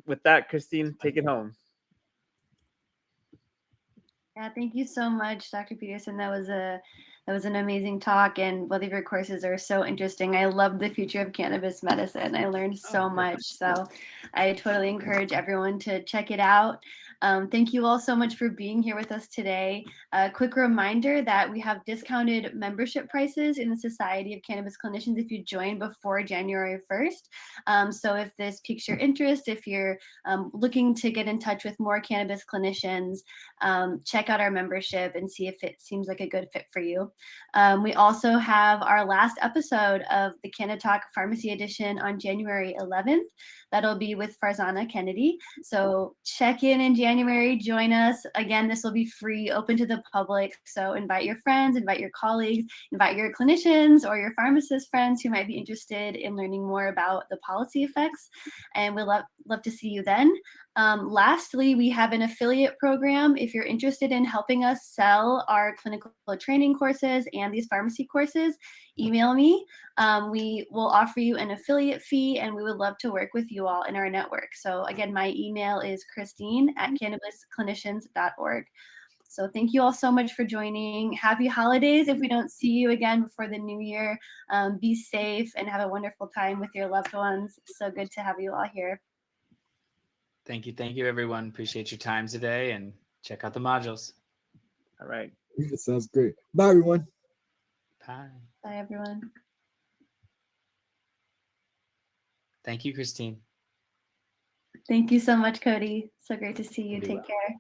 with that, Christine, take it home. Yeah, thank you so much, Dr. Peterson. That was an amazing talk, and both of your courses are so interesting. I love the future of cannabis medicine. I learned so much, so I totally encourage everyone to check it out. Thank you all so much for being here with us today. A quick reminder that we have discounted membership prices in the Society of Cannabis Clinicians if you join before January 1st. So if this piques your interest, if you're looking to get in touch with more cannabis clinicians, check out our membership and see if it seems like a good fit for you. We also have our last episode of the Canna Talk Pharmacy Edition on January 11th. That'll be with Farzana Kennedy. So check in January, join us. Again, this will be free, open to the public. So invite your friends, invite your colleagues, invite your clinicians or your pharmacist friends who might be interested in learning more about the policy effects. And we'd love to see you then. Lastly, we have an affiliate program. If you're interested in helping us sell our clinical training courses and these pharmacy courses, email me. We will offer you an affiliate fee, and we would love to work with you all in our network. So again, my email is christine@cannabisclinicians.org. So thank you all so much for joining. Happy holidays if we don't see you again before the new year. Be safe and have a wonderful time with your loved ones. So good to have you all here. Thank you, everyone. Appreciate your time today, and check out the modules. All right. It sounds great. Bye, everyone. Bye. Bye, everyone. Thank you, Christine. Thank you so much, Cody. So great to see you. Take care.